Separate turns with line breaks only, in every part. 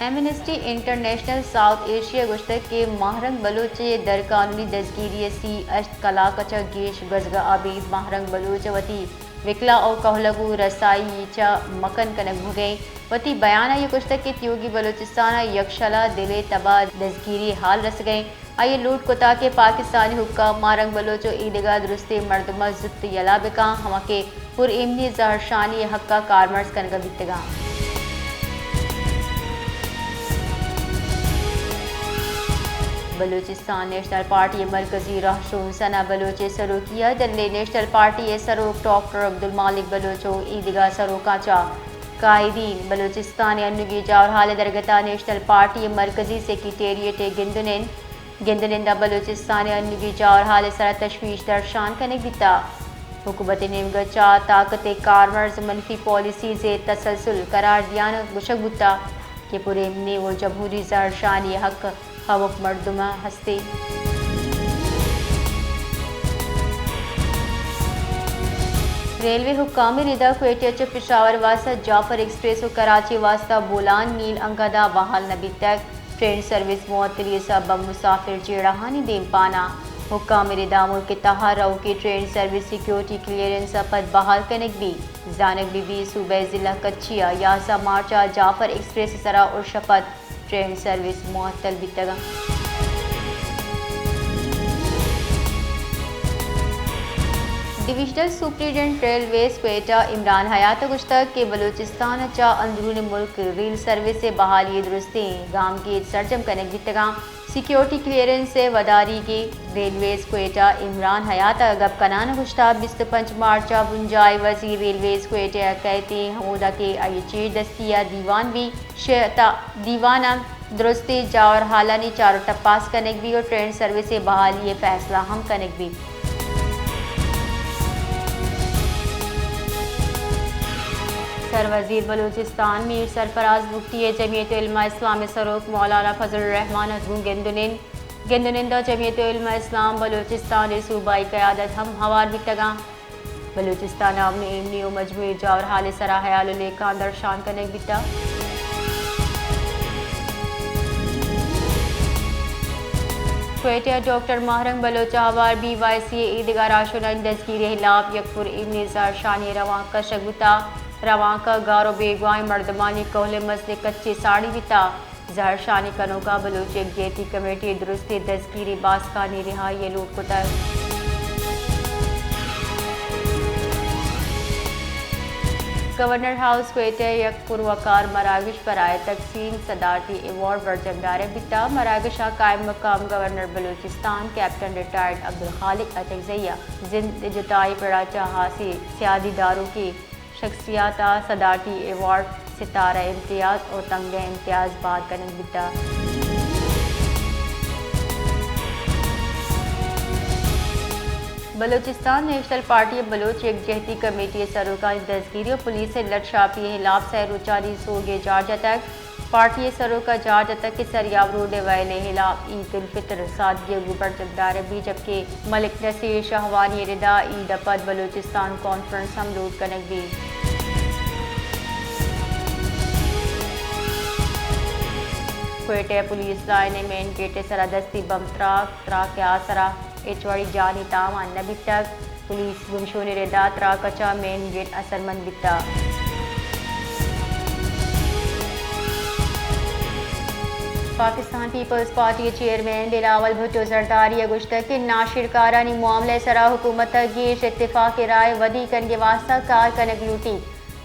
Amnesty international south Asia گشتگ کے ماہرنگ بلوچ در قانونی دزگیری سی اشت کلا کچا گیش گزگا آبید ماہرنگ بلوچ وتی وکلا او کہلگو رسائی چا مکن کنک بھگیں وتی بیانہ یہ گشتگ کے تیوگی بلوچستان یکشلا دلے تباہ دزگیری حال رس گئیں آئیے لوٹ کتا کے پاکستانی حکام مارنگ بلوچ و عیدگاہ درستے مردمہ زت یلا بکاں ہما کے پر امنی ظہر شانی حقہ کارمرز کنگا بیتگاں بلوچستان نیشنل پارٹی مرکزی رہشون ثنا بلوچ سروکیہ دلے نیشنل پارٹی سروک ڈاکٹر عبدالمالک بلوچ و عیدگاہ سروکا چا قائدین بلوچستان انگی جاور حال درگتا نیشنل پارٹی مرکزی سیکریٹریٹ گندنندہ بلوچستان انگی جاور حال سر تشویش درشان کنک دیتا حکومت نیمگا چا طاقت کارمرز منفی پالیسی سے تسلسل قرار دیان گشک بتا کہ پورے امنی و جمہوری زہرشانی حق خوف مردمہ ہستے ریلوے حکام ردا کوئٹہ چ پشاور واسطہ جعفر ایکسپریس و کراچی واسطہ بولان میل انگدا بحال نبی تک ٹرین سروس معطلی سبب مسافر جیڑہانی دیم پانا حکام ردا ملک تہا رو کی ٹرین سروس سیکیورٹی کلیئرنس پد بحال کنک بھی زانک بی صوبہ ضلع کچیا یاسا مارچا جعفر ایکسپریس سرا اور شپت ٹرین سروس معطل بیتگا divisional superintendent railways Quetta Imran Hayat گشتگ کے بلوچستان چا اندرون ملک ریل سروس سے بحالی درستیں گام کے سرجم کنک بیتگاں سیکیورٹی کلیئرنس سے وداری کی ریلویز کوئٹہ عمران حیات گپ کنان گشتہ 25 مارچہ بنجائے وزیر ریلویز کوئٹہ کہتے حمودہ کے آئی چیر دستیا دیوان بھی دیوانہ درستی جاور حالانی چارو ٹپاس کنک بھی اور ٹرین سروس سے بحالی فیصلہ ہم کنک بھی سر وزیر بلوچستان میر سرفراز بگٹی جمعیت علماء اسلام سروک مولانا فضل الرحمان ازگون گندنندہ جمعیت علماء اسلام بلوچستان صوبائی قیادت ہم ہوار بیتگاں بلوچستان امنی و مجموعی جاور حال سرا حیال لیکان درشان کنک بیتا کوئٹہ ڈاکٹر ماہرنگ بلوچ ہوار بی وائی سی عیدگاہ راشنائن دزگیری خلاف یکپور امنی زار شانی رواں کشک بتا رواں کا گارو بیگوائیں مردمانی کوہلے مسئلے کچی ساڑی بیتا زہر شانی کنوں کا بلوچ یکجہتی کمیٹی درستی دزگیری باسکانی رہائی لوٹ کتا گورنر ہاؤس کوئٹہ یک پروکار مراگش برائے تقسیم صدارتی ایوارڈ برجم دارے بیتا مراگشہ قائم مقام governor Balochistan captain retired Abdul Khaliq Achakzai زند جتائی پڑا چاہاسی سیادی داروں کی شخصیات صدارتی ایوارڈ ستارہ امتیاز اور تنگہ امتیاز بات کنک بیتا بلوچستان نیشنل پارٹی بلوچ یکجہتی کمیٹی سروکا دزگیری و پولیس لٹ شاپی خلاف سہ روچاری سوگے جارجہ تک پارٹی سروکا جارجہ تک کے سریاب روڈ ویلے خلاف عید الفطر سادگی گوبر جمدار بھی جبکہ ملک نصیر شہوانی ردا عید پد بلوچستان کانفرنس ہم لوٹ کنک بھی Quetta police line main gate سرا دستی بم تراک کے آسرا ایچوڑی جانی تامان نبی تک پولیس گمشونی ردا تراکچا مین گیٹ اثر مند بیتا Pakistan peoples party chairman Bilawal Bhutto Zardari گشتہ کے ناشر کارانی معاملے سرا حکومت گیش اتفاق رائے ودی کنگے واسطہ کار کنک لوٹی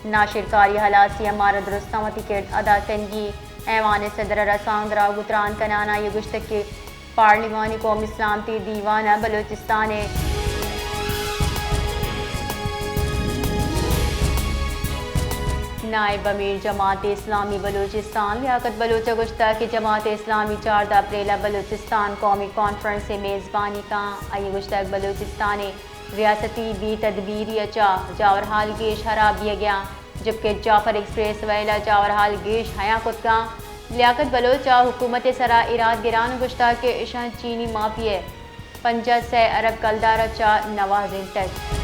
ناشر کاری حلاسی ہمارا درستاوتی کرد ادا کنگی ایوان صدر رساندرا گتران کنانا یہ گشتہ کے پارلیمانی قوم اسلامتی دیوانہ بلوچستان نائب امیر جماعت اسلامی بلوچستان لیاقت بلوچ گشتہ کی جماعت اسلامی 4 اپریل بلوچستان قومی کانفرنس سے میزبانی کا آئی گشتہ بلوچستان ریاستی بھی تدبیری اچا جاور حال گیش خراب دیا گیا جبکہ جعفر ایکسپریس ویلا جاور حال گیش حیا کتگاں لیاقت بلوچا حکومت سرا اراد گران گشتہ کے اشان چینی مافیے 50 ارب کلدار چا نوازن تک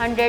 100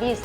20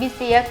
21